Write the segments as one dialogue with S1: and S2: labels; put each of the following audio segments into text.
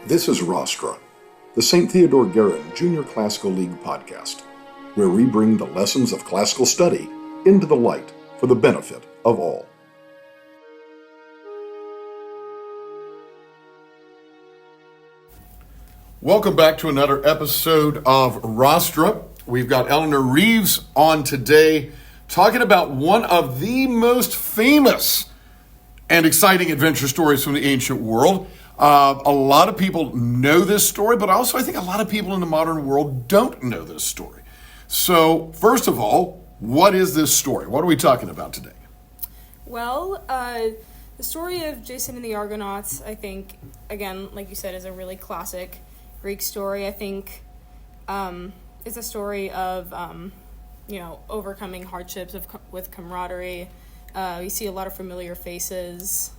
S1: This is Rostra, the St. Theodore Guerin Junior Classical League podcast, where we bring the lessons of classical study into the light for the benefit of all. Welcome back to another episode of Rostra. We've got Eleanor Reeves on today talking about one of the most famous and exciting adventure stories from the ancient world. A lot of people know this story, but also I think a lot of people in the modern world don't know this story. So, first of all, what is this story? What are we talking about today?
S2: Well, the story of Jason and the Argonauts, I think, again, like you said, is a really classic Greek story. I think it's a story of, overcoming hardships with camaraderie. You see a lot of familiar faces.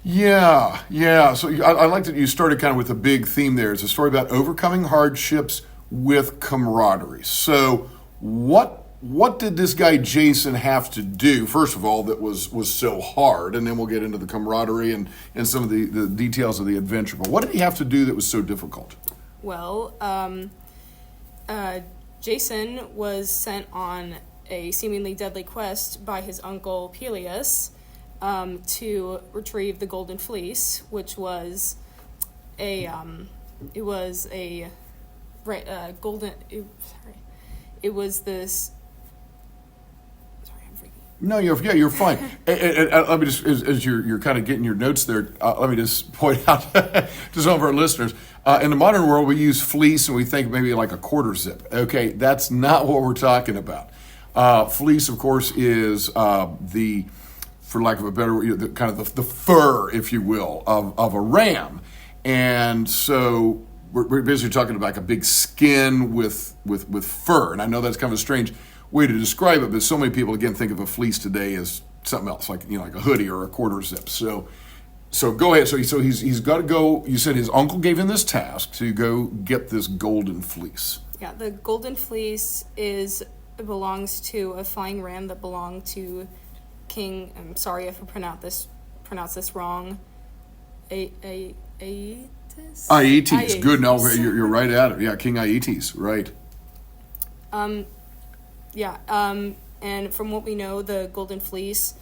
S2: Yeah. So I like that you started kind of with a big theme there. It's a story about overcoming hardships with camaraderie. So what did this guy Jason have to do, first of all, that was so hard? And then we'll get into the camaraderie and some of the details of the adventure. But what did he have to do that was so difficult? Well, Jason was sent on a seemingly deadly quest by his uncle Peleus to retrieve the Golden Fleece, which was it was this. Sorry, I'm freaking.
S1: No, you're fine. Let me just, as you're kind of getting your notes there, let me just point out to some of our listeners. In the modern world, we use fleece and we think maybe like a quarter zip. Okay, that's not what we're talking about. Fleece, of course, is for lack of a better word, kind of the fur, if you will, of a ram. And so we're basically talking about like a big skin with fur. And I know that's kind of a strange way to describe it, but so many people, again, think of a fleece today as something else, like a hoodie or a quarter zip. So go ahead. So he's got to go. You said his uncle gave him this task to go get this golden fleece.
S2: Yeah, the Golden Fleece belongs to a flying ram that belonged to King. I'm sorry if I pronounce this wrong. Aeetes.
S1: Good. No, you're right at it. Yeah, King Aeetes. Right.
S2: And from what we know, the Golden Fleece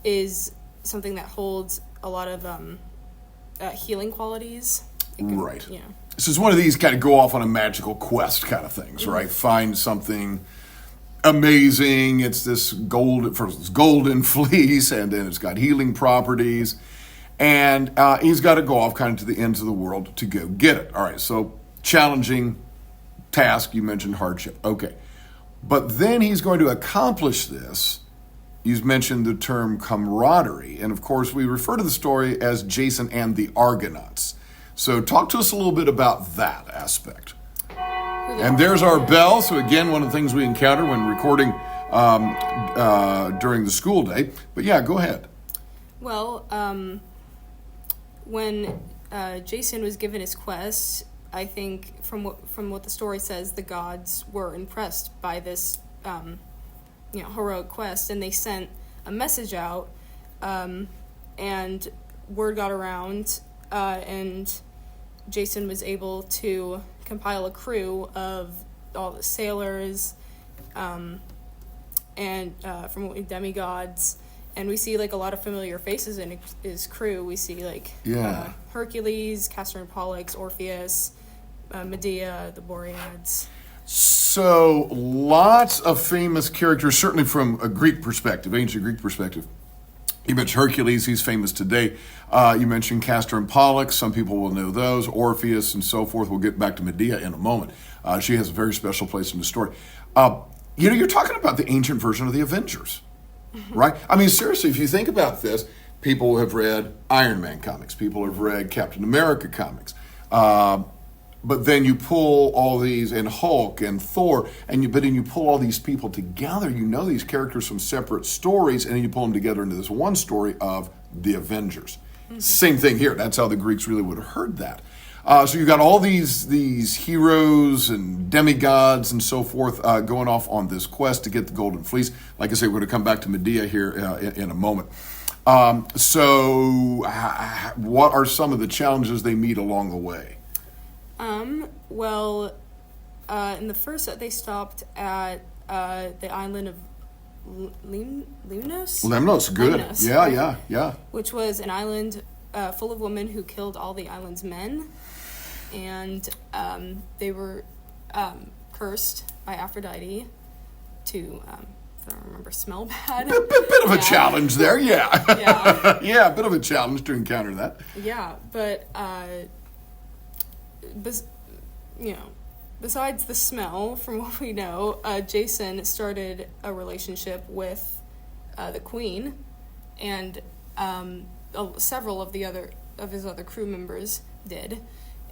S2: is something that holds a lot of healing qualities.
S1: Right. Yeah. So it's one of these kind of go off on a magical quest kind of things, right? Mm-hmm. Find something amazing. It's this golden fleece, and then it's got healing properties, and he's got to go off kind of to the ends of the world to go get it. All right. So challenging task. You mentioned hardship. Okay. But then he's going to accomplish this. You've mentioned the term camaraderie. And of course, we refer to the story as Jason and the Argonauts. So talk to us a little bit about that aspect. And there's our bell. So again, one of the things we encounter when recording during the school day. But yeah, go ahead.
S2: Well, when Jason was given his quest, I think from what the story says, the gods were impressed by this, heroic quest, and they sent a message out, and word got around, and Jason was able to compile a crew of all the sailors, and from demigods. And we see, like, a lot of familiar faces in his crew. We see, like, Hercules, Castor and Pollux, Orpheus, Medea, the Boreads.
S1: So, lots of famous characters, certainly from a Greek perspective, ancient Greek perspective. You mentioned Hercules, he's famous today. You mentioned Castor and Pollux, some people will know those, Orpheus and so forth. We'll get back to Medea in a moment. She has a very special place in the story. You're talking about the ancient version of the Avengers. Right? I mean, seriously, if you think about this, people have read Iron Man comics. People have read Captain America comics. But then you pull all these, and Hulk and Thor, but then you pull all these people together. You know these characters from separate stories, and then you pull them together into this one story of the Avengers. Mm-hmm. Same thing here. That's how the Greeks really would have heard that. So you've got all these heroes and demigods and so forth going off on this quest to get the Golden Fleece. Like I say, we're going to come back to Medea here in a moment. What are some of the challenges they meet along the way?
S2: Well, in the first set, they stopped at the island of Lemnos?
S1: Lemnos, good.
S2: Lemnos,
S1: Yeah.
S2: which was an island full of women who killed all the island's men. And they were cursed by Aphrodite to, if I don't remember, smell bad.
S1: Bit of a challenge there, yeah.
S2: Yeah.
S1: Yeah, a bit of a challenge to encounter that.
S2: Yeah, but, besides the smell, from what we know, Jason started a relationship with the queen, and several of his other crew members did,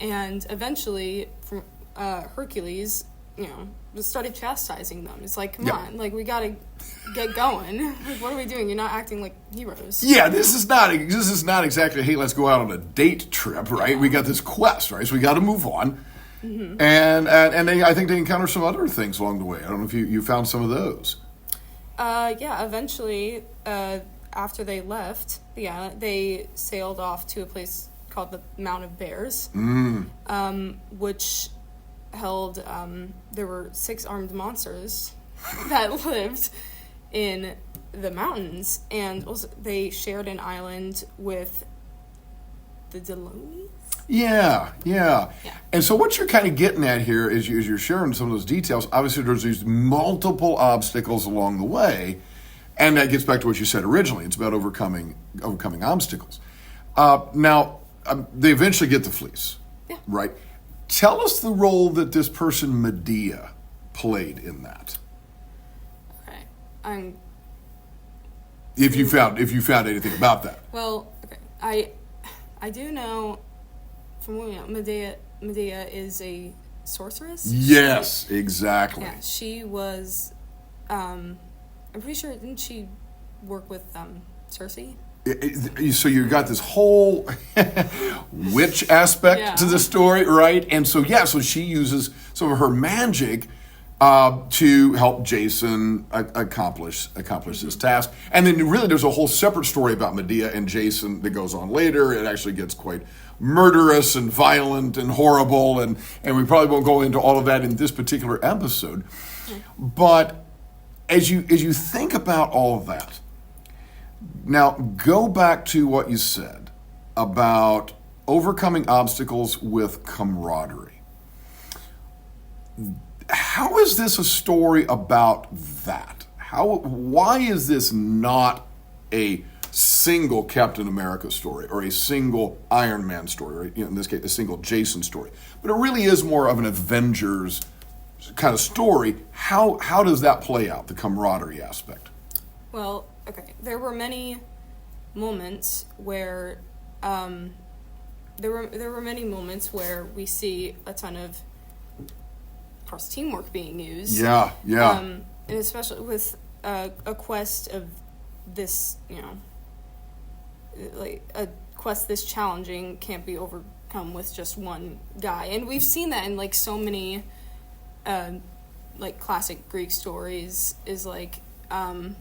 S2: and eventually, Hercules, just started chastising them. It's like, come on, like we gotta get going. Like, what are we doing? You're not acting like heroes.
S1: Yeah, this is not exactly, hey, let's go out on a date trip, right? We got this quest, right? So we got to move on. Mm-hmm. And I think they encounter some other things along the way. I don't know if you found some of those.
S2: Eventually, after they left the island, they sailed off to a place called the Mount of Bears, which held, there were 6 armed monsters that lived in the mountains, and also they shared an island with the Delonies?
S1: Yeah. And so what you're kind of getting at here is you're sharing some of those details. Obviously, there's these multiple obstacles along the way, and that gets back to what you said originally. It's about overcoming obstacles. Now, they eventually get the fleece, right? Tell us the role that this person Medea played in that.
S2: Okay,
S1: if you found anything about that.
S2: Well, okay, I do know. From what we know, Medea is a sorceress.
S1: Yes, exactly.
S2: Yeah, she was. I'm pretty sure, didn't she work with Circe?
S1: So you got this whole witch aspect to the story, right? And so she uses some of her magic to help Jason accomplish this task. And then really there's a whole separate story about Medea and Jason that goes on later. It actually gets quite murderous and violent and horrible, and we probably won't go into all of that in this particular episode. But as you think about all of that, now go back to what you said about overcoming obstacles with camaraderie. How is this a story about that? Why is this not a single Captain America story or a single Iron Man story, or in this case, a single Jason story? But it really is more of an Avengers kind of story. How does that play out, the camaraderie aspect?
S2: Well, okay, there were many moments where there were many moments where we see a ton of course teamwork being used.
S1: Yeah.
S2: And especially with a quest of this, like a quest this challenging can't be overcome with just one guy. And we've seen that in like so many like classic Greek stories, is like of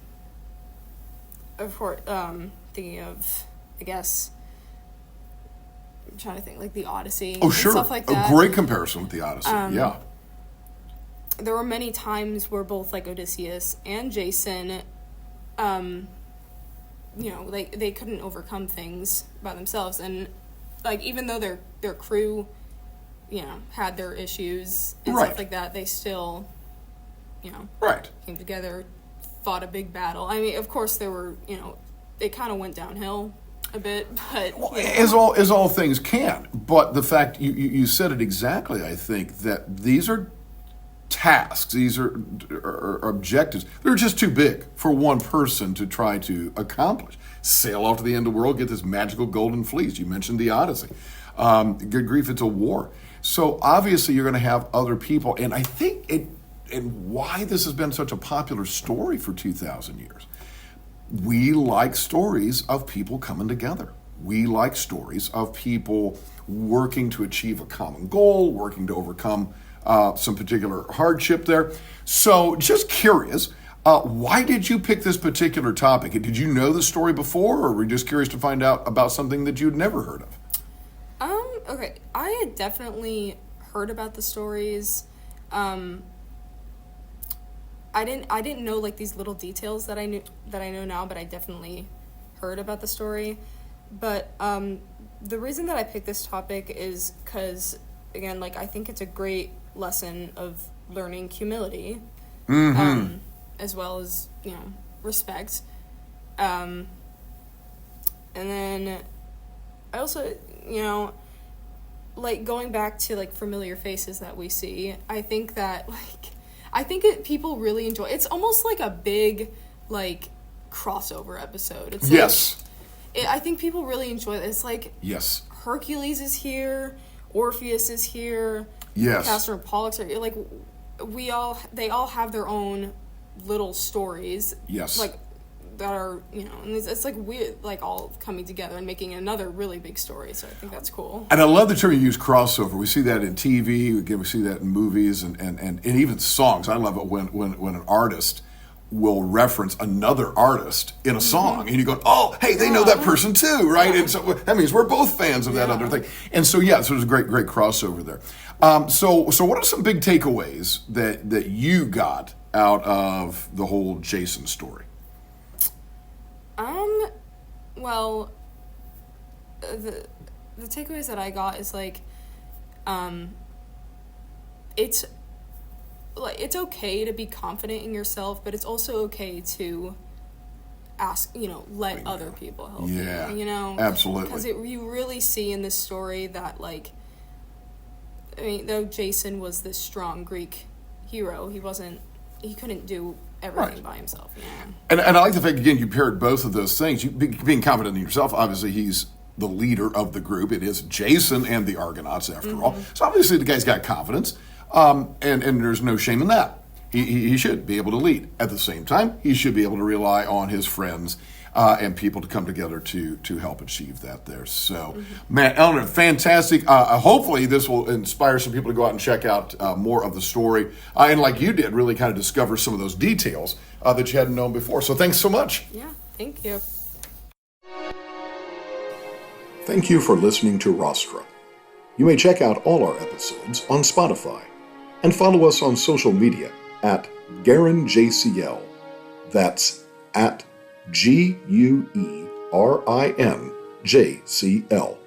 S2: course thinking of, I guess, I'm trying to think, like the Odyssey.
S1: Oh, sure.
S2: And stuff like that.
S1: A great comparison with the Odyssey. Yeah.
S2: There were many times where both like Odysseus and Jason, they couldn't overcome things by themselves, and like even though their crew, had their issues and stuff like that, they still, came together, fought a big battle. I mean, of course there were, it kind of went downhill a bit, but
S1: as all things can. But the fact you said it exactly, I think, that these are tasks, these are objectives. They're just too big for one person to try to accomplish. Sail off to the end of the world, get this magical golden fleece. You mentioned the Odyssey. Good grief, it's a war. So obviously you're going to have other people, and I think and why this has been such a popular story for 2,000 years. We like stories of people coming together. We like stories of people working to achieve a common goal, working to overcome some particular hardship there. So just curious, Why did you pick this particular topic? Did you know the story before, or were you just curious to find out about something that you'd never heard of?
S2: Okay, I had definitely heard about the stories. I didn't know like these little details that I know now, but I definitely heard about the story. But the reason that I picked this topic is because, again, like I think it's a great lesson of learning humility, as well as respect. And then I also like going back to like familiar faces that we see. I think that people really enjoy. It's almost like a big like crossover episode. It's
S1: Yes.
S2: I think people really enjoy it. It's like
S1: Yes.
S2: Hercules is here, Orpheus is here,
S1: Yes.
S2: Castor and Pollux are here. Like they all have their own little stories.
S1: Yes.
S2: Like that are and it's like weird, like all coming together and making another really big story. So I think that's cool.
S1: And I love the term you use, crossover. We see that in TV. Again, we see that in movies and even songs. I love it when an artist will reference another artist in a song, and you go, oh, hey, they know that person too, right? And so that means we're both fans of that other thing. And so, so there's a great crossover there. So what are some big takeaways that you got out of the whole Jason story?
S2: Well, the takeaways that I got is like, it's okay to be confident in yourself, but it's also okay to ask, let other people help you.
S1: Absolutely.
S2: Because you really see in this story that, like, I mean, though Jason was this strong Greek hero, he couldn't do everything by himself.
S1: And I like the fact, again, you paired both of those things. Being confident in yourself, obviously he's the leader of the group. It is Jason and the Argonauts, after all. So obviously the guy's got confidence. And there's no shame in that. He should be able to lead. At the same time, he should be able to rely on his friends and people to come together to help achieve that there. So, man, Eleanor, fantastic. Hopefully this will inspire some people to go out and check out more of the story. And like you did, really kind of discover some of those details that you hadn't known before. So thanks so much.
S2: Yeah, thank you.
S1: Thank you for listening to Rostra. You may check out all our episodes on Spotify and follow us on social media at GarenJCL. That's at GuerinJCL.